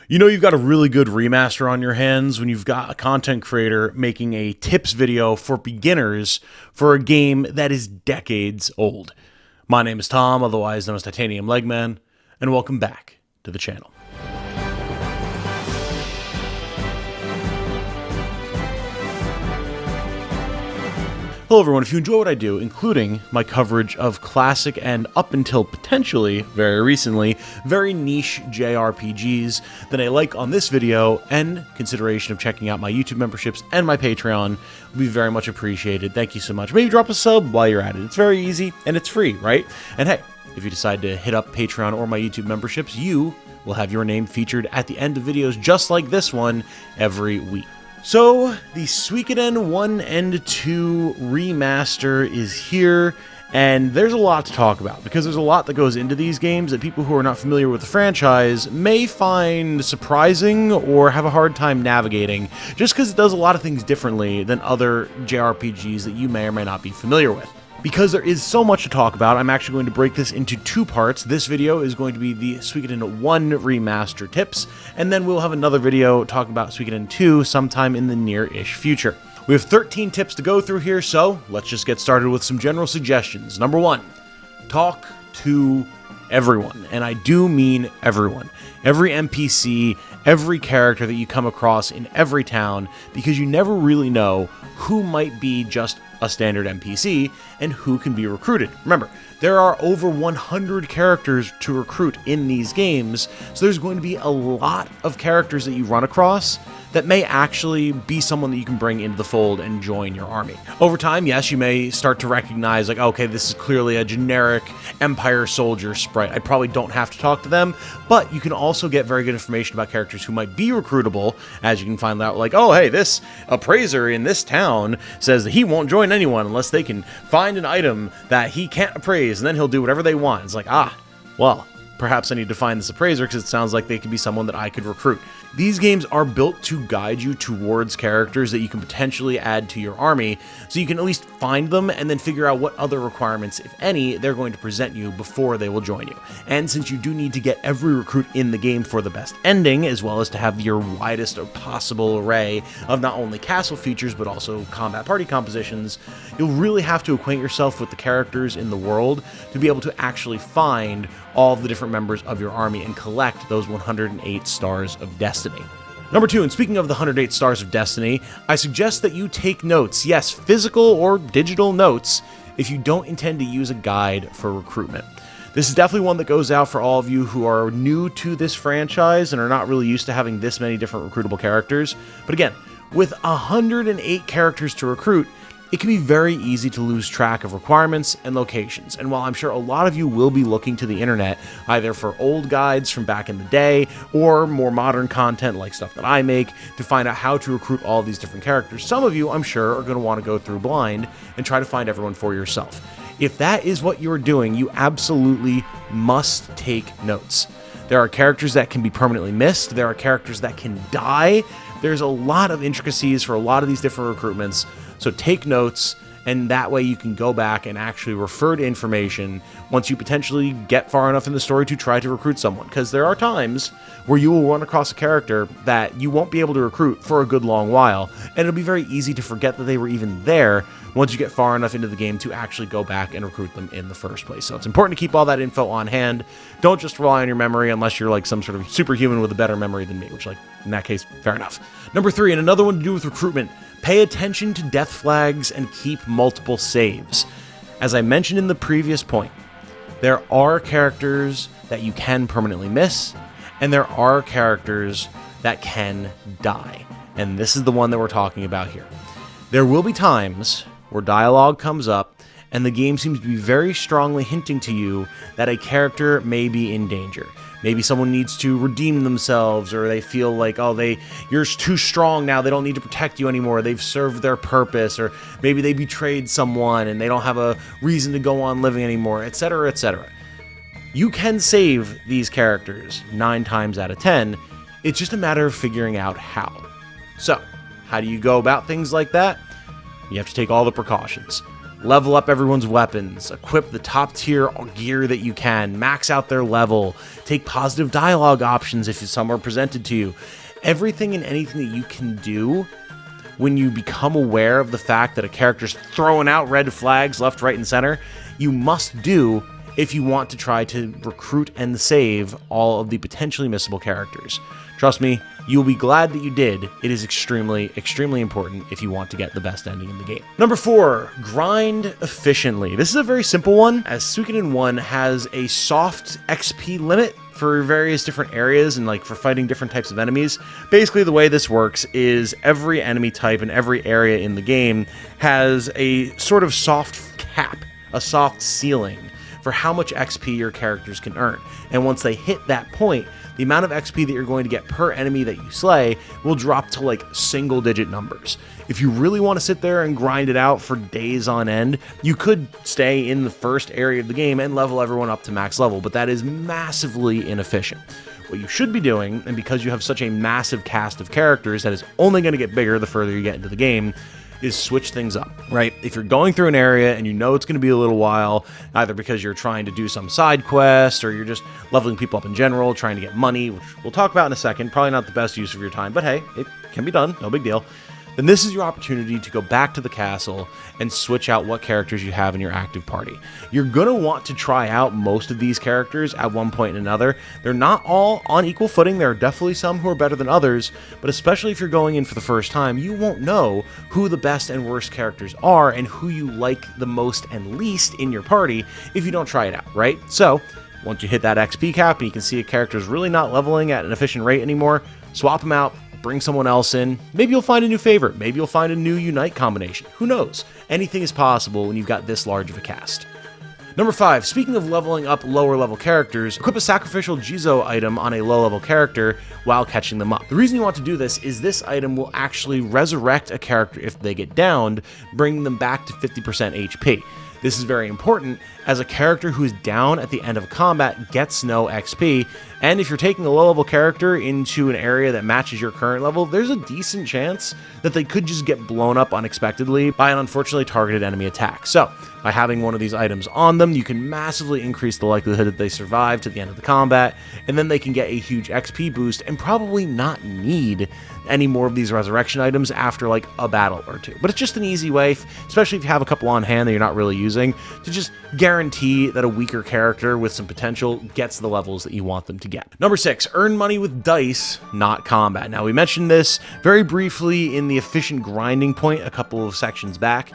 You know you've got a really good remaster on your hands when you've got a content creator making a tips video for beginners for a game that is decades old. My name is Tom, otherwise known as Titanium Legman, and welcome back to the channel. Hello everyone, if you enjoy what I do, including my coverage of classic and up until potentially, very recently, very niche JRPGs, then a like on this video and consideration of checking out my YouTube memberships and my Patreon would be very much appreciated. Thank you so much. Maybe drop a sub while you're at it. It's very easy and it's free, right? And hey, if you decide to hit up Patreon or my YouTube memberships, you will have your name featured at the end of videos just like this one every week. So, the Suikoden 1 and 2 remaster is here, and there's a lot to talk about, because there's a lot that goes into these games that people who are not familiar with the franchise may find surprising or have a hard time navigating, just because it does a lot of things differently than other JRPGs that you may or may not be familiar with. Because there is so much to talk about, I'm actually going to break this into two parts. This video is going to be the Suikoden 1 remaster tips, and then we'll have another video talking about Suikoden 2 sometime in the near-ish future. We have 13 tips to go through here, so let's just get started with some general suggestions. Number 1, talk to everyone, and I do mean everyone. Every NPC, every character that you come across in every town, because you never really know who might be just a standard NPC and who can be recruited. Remember, there are over 100 characters to recruit in these games, so there's going to be a lot of characters that you run across that may actually be someone that you can bring into the fold and join your army. Over time, yes, you may start to recognize, like, okay, this is clearly a generic Empire soldier sprite. I probably don't have to talk to them, but you can also get very good information about characters who might be recruitable, as you can find out, like, oh, hey, this appraiser in this town says that he won't join anyone unless they can find an item that he can't appraise, and then he'll do whatever they want. It's like, well, perhaps I need to find this appraiser because it sounds like they could be someone that I could recruit. These games are built to guide you towards characters that you can potentially add to your army, so you can at least find them and then figure out what other requirements, if any, they're going to present you before they will join you. And since you do need to get every recruit in the game for the best ending, as well as to have your widest possible array of not only castle features but also combat party compositions, you'll really have to acquaint yourself with the characters in the world to be able to actually find all of the different members of your army and collect those 108 Stars of Destiny. Number 2, and speaking of the 108 Stars of Destiny, I suggest that you take notes, yes, physical or digital notes, if you don't intend to use a guide for recruitment. This is definitely one that goes out for all of you who are new to this franchise and are not really used to having this many different recruitable characters. But again, with 108 characters to recruit, it can be very easy to lose track of requirements and locations. And while I'm sure a lot of you will be looking to the internet, either for old guides from back in the day, or more modern content like stuff that I make, to find out how to recruit all these different characters, some of you, I'm sure, are going to want to go through blind and try to find everyone for yourself. If that is what you're doing, you absolutely must take notes. There are characters that can be permanently missed. There are characters that can die. There's a lot of intricacies for a lot of these different recruitments. So take notes, and that way you can go back and actually refer to information once you potentially get far enough in the story to try to recruit someone. Because there are times where you will run across a character that you won't be able to recruit for a good long while, and it'll be very easy to forget that they were even there once you get far enough into the game to actually go back and recruit them in the first place. So it's important to keep all that info on hand. Don't just rely on your memory unless you're like some sort of superhuman with a better memory than me, which, like, in that case, fair enough. Number 3, and another one to do with recruitment, pay attention to death flags and keep multiple saves. As I mentioned in the previous point, there are characters that you can permanently miss, and there are characters that can die. And this is the one that we're talking about here. There will be times where dialogue comes up and the game seems to be very strongly hinting to you that a character may be in danger. Maybe someone needs to redeem themselves, or they feel like, oh, you're too strong now, they don't need to protect you anymore, they've served their purpose, or maybe they betrayed someone and they don't have a reason to go on living anymore, etc., etc. You can save these characters 9 times out of 10, it's just a matter of figuring out how. So, how do you go about things like that? You have to take all the precautions. level up everyone's weapons, equip the top tier gear that you can, max out their level, take positive dialogue options if some are presented to you. Everything and anything that you can do when you become aware of the fact that a character's throwing out red flags left, right, and center, you must do if you want to try to recruit and save all of the potentially missable characters. Trust me, you'll be glad that you did. It is extremely, extremely important if you want to get the best ending in the game. Number 4, grind efficiently. This is a very simple one, as Suikoden 1 has a soft XP limit for various different areas and like for fighting different types of enemies. Basically, the way this works is every enemy type and every area in the game has a sort of soft cap, a soft ceiling for how much XP your characters can earn. And once they hit that point, the amount of XP that you're going to get per enemy that you slay will drop to like single-digit numbers. If you really want to sit there and grind it out for days on end, you could stay in the first area of the game and level everyone up to max level, but that is massively inefficient. What you should be doing, and because you have such a massive cast of characters that is only going to get bigger the further you get into the game, is switch things up, right? If you're going through an area and you know it's going to be a little while, either because you're trying to do some side quest or you're just leveling people up in general, trying to get money, which we'll talk about in a second, probably not the best use of your time, but hey, it can be done, no big deal. Then this is your opportunity to go back to the castle and switch out what characters you have in your active party. You're going to want to try out most of these characters at one point or another. They're not all on equal footing. There are definitely some who are better than others, but especially if you're going in for the first time, you won't know who the best and worst characters are and who you like the most and least in your party if you don't try it out, right? So, once you hit that XP cap and you can see a character's really not leveling at an efficient rate anymore, swap them out, bring someone else in. Maybe you'll find a new favorite. Maybe you'll find a new Unite combination. Who knows? Anything is possible when you've got this large of a cast. Number 5, speaking of leveling up lower level characters, equip a sacrificial Jizo item on a low level character while catching them up. The reason you want to do this is this item will actually resurrect a character if they get downed, bringing them back to 50% HP. This is very important, as a character who is down at the end of combat gets no XP, and if you're taking a low-level character into an area that matches your current level, there's a decent chance that they could just get blown up unexpectedly by an unfortunately targeted enemy attack. So, by having one of these items on them, you can massively increase the likelihood that they survive to the end of the combat, and then they can get a huge XP boost and probably not need any more of these resurrection items after like a battle or two. But it's just an easy way, especially if you have a couple on hand that you're not really using, to just guarantee that a weaker character with some potential gets the levels that you want them to get. Number 6, earn money with dice, not combat. Now, we mentioned this very briefly in the efficient grinding point a couple of sections back.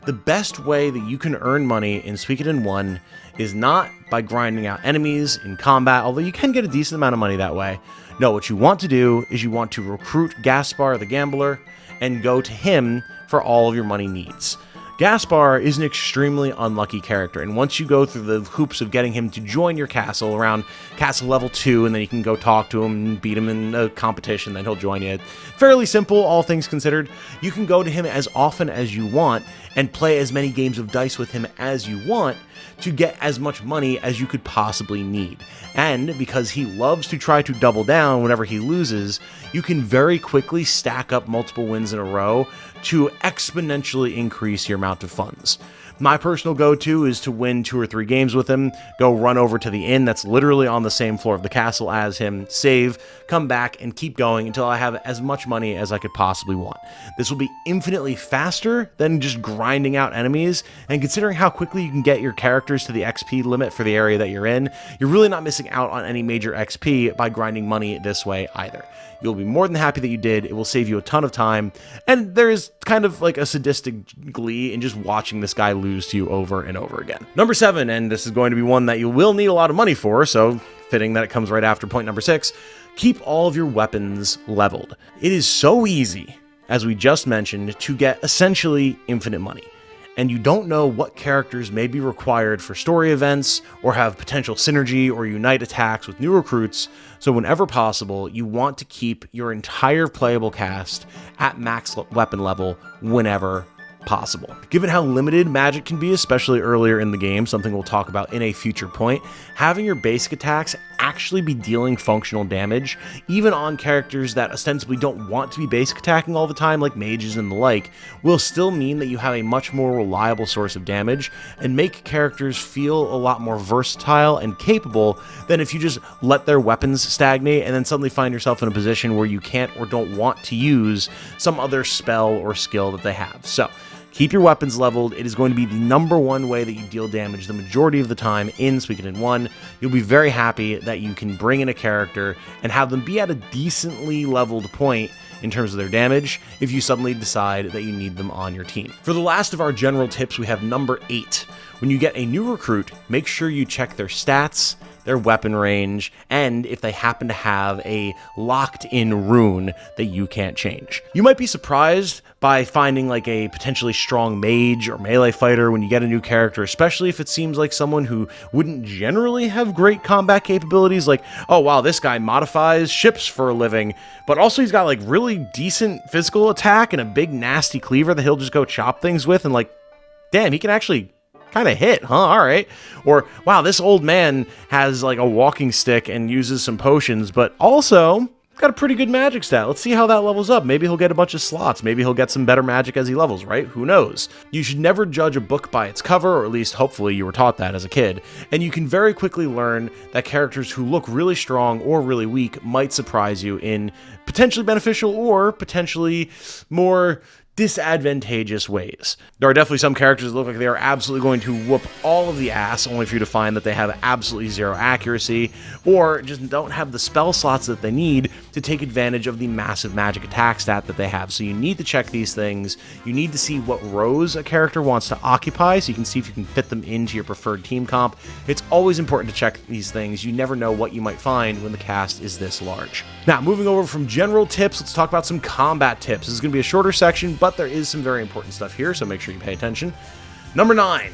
The best way that you can earn money in Suikoden 1 is not by grinding out enemies in combat, although you can get a decent amount of money that way. No, what you want to do is you want to recruit Gaspar the Gambler and go to him for all of your money needs. Gaspar is an extremely unlucky character, and once you go through the hoops of getting him to join your castle around castle level 2, and then you can go talk to him and beat him in a competition, then he'll join you. Fairly simple, all things considered. You can go to him as often as you want and play as many games of dice with him as you want to get as much money as you could possibly need. And because he loves to try to double down whenever he loses, you can very quickly stack up multiple wins in a row to exponentially increase your amount of funds. My personal go-to is to win 2 or 3 games with him, go run over to the inn that's literally on the same floor of the castle as him, save, come back, and keep going until I have as much money as I could possibly want. This will be infinitely faster than just grinding out enemies, and considering how quickly you can get your characters to the XP limit for the area that you're in, you're really not missing out on any major XP by grinding money this way either. You'll be more than happy that you did. It will save you a ton of time, and there is kind of like a sadistic glee in just watching this guy lose to you over and over again. Number 7, and this is going to be one that you will need a lot of money for, so fitting that it comes right after point number 6, keep all of your weapons leveled. It is so easy, as we just mentioned, to get essentially infinite money. And you don't know what characters may be required for story events or have potential synergy or unite attacks with new recruits, so whenever possible, you want to keep your entire playable cast at max weapon level whenever possible. Given how limited magic can be, especially earlier in the game, something we'll talk about in a future point, having your basic attacks actually be dealing functional damage, even on characters that ostensibly don't want to be basic attacking all the time, like mages and the like, will still mean that you have a much more reliable source of damage and make characters feel a lot more versatile and capable than if you just let their weapons stagnate and then suddenly find yourself in a position where you can't or don't want to use some other spell or skill that they have. So, keep your weapons leveled. It is going to be the #1 way that you deal damage the majority of the time in Suikoden 1. You'll be very happy that you can bring in a character and have them be at a decently leveled point in terms of their damage if you suddenly decide that you need them on your team. For the last of our general tips, we have number 8. When you get a new recruit, make sure you check their stats, their weapon range, and if they happen to have a locked-in rune that you can't change. You might be surprised by finding like a potentially strong mage or melee fighter when you get a new character, especially if it seems like someone who wouldn't generally have great combat capabilities, like, oh wow, this guy modifies ships for a living, but also he's got like really decent physical attack and a big nasty cleaver that he'll just go chop things with, and like, damn, he can actually kind of hit, huh? All right. Or, wow, this old man has like a walking stick and uses some potions, but also got a pretty good magic stat. Let's see how that levels up. Maybe he'll get a bunch of slots. Maybe he'll get some better magic as he levels, right? Who knows? You should never judge a book by its cover, or at least hopefully you were taught that as a kid. And you can very quickly learn that characters who look really strong or really weak might surprise you in potentially beneficial or potentially more disadvantageous ways. There are definitely some characters that look like they are absolutely going to whoop all of the ass, only for you to find that they have absolutely zero accuracy, or just don't have the spell slots that they need to take advantage of the massive magic attack stat that they have. So you need to check these things. You need to see what rows a character wants to occupy, so you can see if you can fit them into your preferred team comp. It's always important to check these things. You never know what you might find when the cast is this large. Now, moving over from general tips, let's talk about some combat tips. This is going to be a shorter section, but there is some very important stuff here, so make sure you pay attention. Number 9,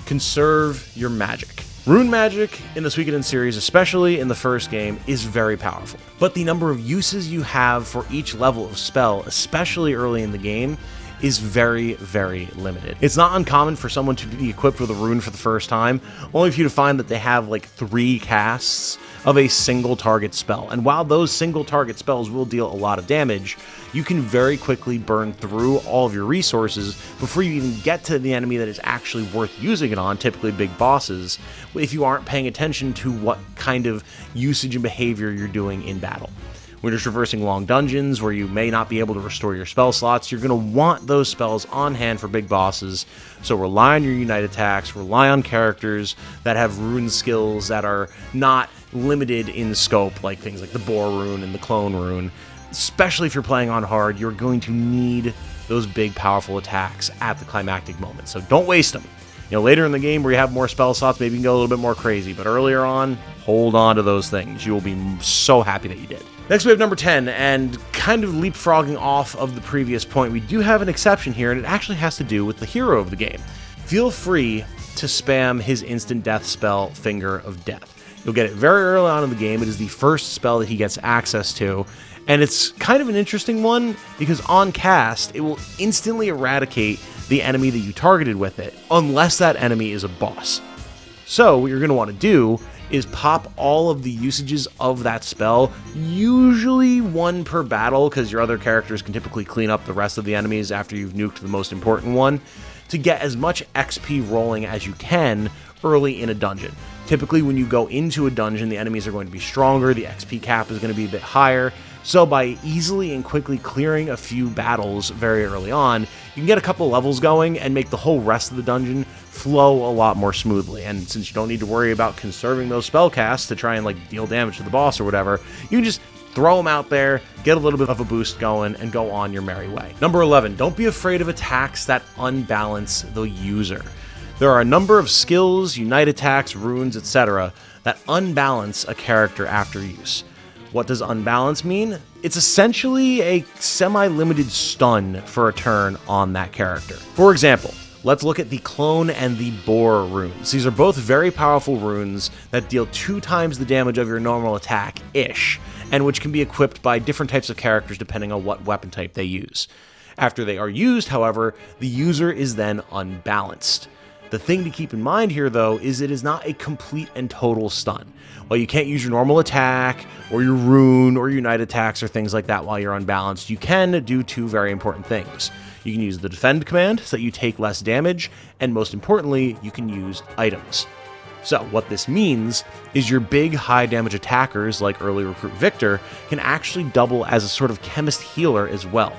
conserve your magic. Rune magic in the Suikoden series, especially in the first game, is very powerful. But the number of uses you have for each level of spell, especially early in the game, is very, very limited. It's not uncommon for someone to be equipped with a rune for the first time, only for you to find that they have like 3 casts of a single target spell. And while those single target spells will deal a lot of damage, you can very quickly burn through all of your resources before you even get to the enemy that is actually worth using it on, typically big bosses, if you aren't paying attention to what kind of usage and behavior you're doing in battle. When you're traversing long dungeons where you may not be able to restore your spell slots, you're going to want those spells on hand for big bosses. So rely on your unite attacks, rely on characters that have rune skills that are not limited in scope, like things like the Boar rune and the Clone rune. Especially if you're playing on hard, you're going to need those big powerful attacks at the climactic moment. So don't waste them. You know, later in the game where you have more spell slots, maybe you can go a little bit more crazy, but earlier on, hold on to those things. You will be so happy that you did. Next we have number 10, and kind of leapfrogging off of the previous point, we do have an exception here, and it actually has to do with the hero of the game. Feel free to spam his instant death spell, Finger of Death. You'll get it very early on in the game. It is the first spell that he gets access to, and it's kind of an interesting one because on cast, it will instantly eradicate the enemy that you targeted with it, unless that enemy is a boss. So what you're going to want to do is pop all of the usages of that spell, usually 1 per battle, because your other characters can typically clean up the rest of the enemies after you've nuked the most important one, to get as much XP rolling as you can early in a dungeon. Typically, when you go into a dungeon, the enemies are going to be stronger, the XP cap is going to be a bit higher, so by easily and quickly clearing a few battles very early on, you can get a couple levels going and make the whole rest of the dungeon flow a lot more smoothly. And since you don't need to worry about conserving those spell casts to try and like deal damage to the boss or whatever, you can just throw them out there, get a little bit of a boost going, and go on your merry way. Number 11, don't be afraid of attacks that unbalance the user. There are a number of skills, unite attacks, runes, etc. that unbalance a character after use. What does unbalance mean? It's essentially a semi-limited stun for a turn on that character. For example, let's look at the Clone and the Boar runes. These are both very powerful runes that deal 2 times the damage of your normal attack-ish, and which can be equipped by different types of characters depending on what weapon type they use. After they are used, however, the user is then unbalanced. The thing to keep in mind here, though, is it is not a complete and total stun. While you can't use your normal attack, or your rune, or unite attacks, or things like that while you're unbalanced, you can do two very important things. You can use the defend command so that you take less damage, and most importantly, you can use items. So what this means is your big high damage attackers like early recruit Victor can actually double as a sort of chemist healer as well.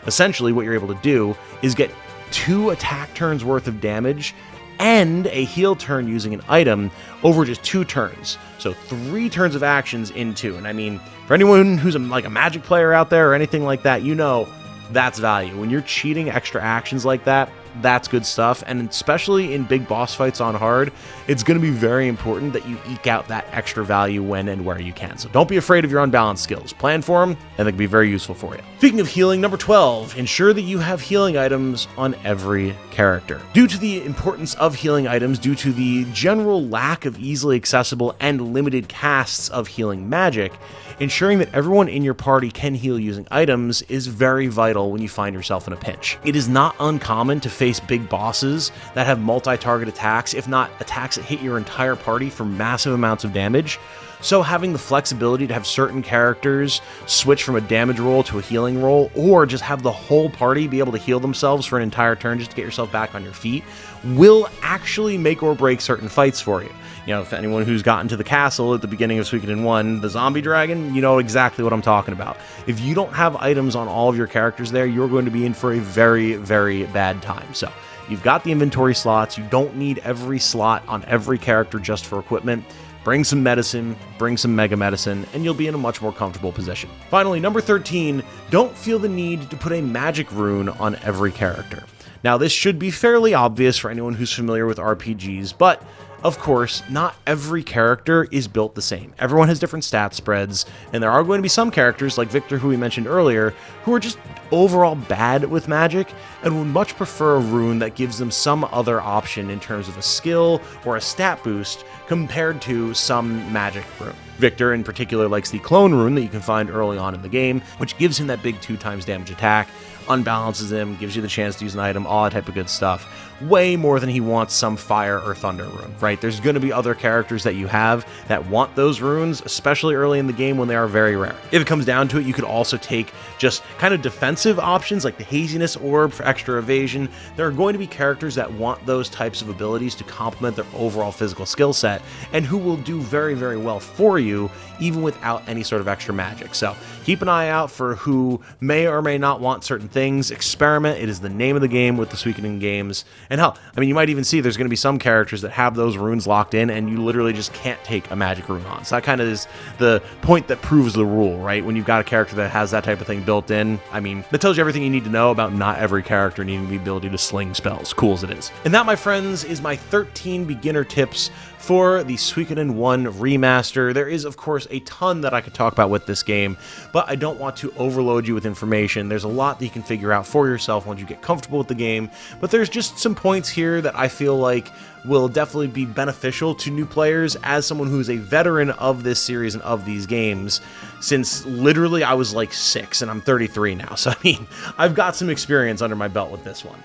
Essentially what you're able to do is get 2 attack turns worth of damage and a heal turn using an item over just 2 turns. So 3 turns of actions in 2. And I mean, for anyone who's like a Magic player out there or anything like that, you know that's value. When you're cheating extra actions like that, that's good stuff. And especially in big boss fights on hard, it's going to be very important that you eke out that extra value when and where you can. So don't be afraid of your unbalanced skills. Plan for them, and they can be very useful for you. Speaking of healing, number 12, ensure that you have healing items on every character. Due to the importance of healing items, due to the general lack of easily accessible and limited casts of healing magic, ensuring that everyone in your party can heal using items is very vital when you find yourself in a pinch. It is not uncommon to face big bosses that have multi-target attacks, if not attacks that hit your entire party for massive amounts of damage. So having the flexibility to have certain characters switch from a damage roll to a healing roll, or just have the whole party be able to heal themselves for an entire turn just to get yourself back on your feet, will actually make or break certain fights for you. You know, if anyone who's gotten to the castle at the beginning of Suikoden 1, the zombie dragon, you know exactly what I'm talking about. If you don't have items on all of your characters there, you're going to be in for a very, very bad time. So you've got the inventory slots. You don't need every slot on every character just for equipment. Bring some medicine, bring some mega medicine, and you'll be in a much more comfortable position. Finally, number 13, don't feel the need to put a magic rune on every character. Now, this should be fairly obvious for anyone who's familiar with RPGs, but of course, not every character is built the same. Everyone has different stat spreads, and there are going to be some characters, like Victor, who we mentioned earlier, who are just overall bad with magic and would much prefer a rune that gives them some other option in terms of a skill or a stat boost compared to some magic rune. Victor in particular likes the clone rune that you can find early on in the game, which gives him that big 2x damage attack, unbalances him, gives you the chance to use an item, all that type of good stuff. Way more than he wants some fire or thunder rune, right? There's going to be other characters that you have that want those runes, especially early in the game when they are very rare. If it comes down to it, you could also take just kind of defensive options like the Haziness Orb for extra evasion. There are going to be characters that want those types of abilities to complement their overall physical skill set and who will do very, very well for you even without any sort of extra magic. So keep an eye out for who may or may not want certain things. Experiment. It is the name of the game with the Suikoden games. And hell, I mean, you might even see there's going to be some characters that have those runes locked in and you literally just can't take a magic rune on. So that kind of is the point that proves the rule, right? When you've got a character that has that type of thing built in, I mean, that tells you everything you need to know about not every character needing the ability to sling spells, cool as it is. And that, my friends, is my 13 beginner tips for the Suikoden 1 remaster. There is, of course, a ton that I could talk about with this game, but I don't want to overload you with information. There's a lot that you can figure out for yourself once you get comfortable with the game, but there's just some points here that I feel like will definitely be beneficial to new players as someone who's a veteran of this series and of these games, since literally I was like 6 and I'm 33 now. So I mean, I've got some experience under my belt with this one.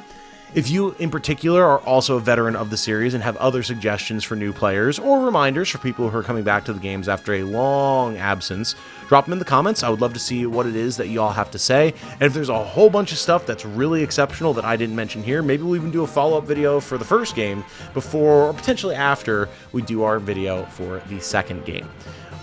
If you, in particular, are also a veteran of the series and have other suggestions for new players or reminders for people who are coming back to the games after a long absence, drop them in the comments. I would love to see what it is that you all have to say. And if there's a whole bunch of stuff that's really exceptional that I didn't mention here, maybe we'll even do a follow-up video for the first game before or potentially after we do our video for the second game.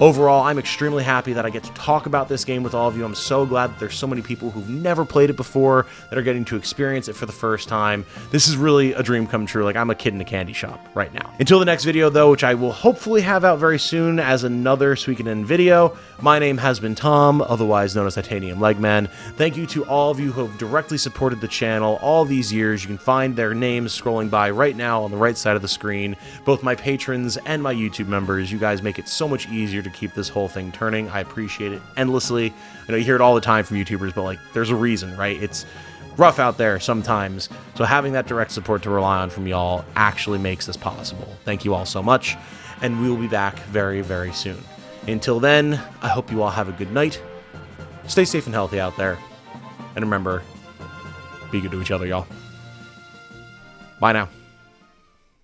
Overall, I'm extremely happy that I get to talk about this game with all of you. I'm so glad that there's so many people who've never played it before that are getting to experience it for the first time. This is really a dream come true. Like, I'm a kid in a candy shop right now. Until the next video, though, which I will hopefully have out very soon as another Suikoden video, my name has been Tom, otherwise known as Titanium Legman. Thank you to all of you who have directly supported the channel all these years. You can find their names scrolling by right now on the right side of the screen. Both my patrons and my YouTube members. You guys make it so much easier to keep this whole thing turning. I appreciate it endlessly. I know you hear it all the time from YouTubers, but like, there's a reason, right? It's rough out there sometimes. So having that direct support to rely on from y'all actually makes this possible. Thank you all so much, and we will be back very, very soon. Until then, I hope you all have a good night. Stay safe and healthy out there. And remember, be good to each other, y'all. Bye now.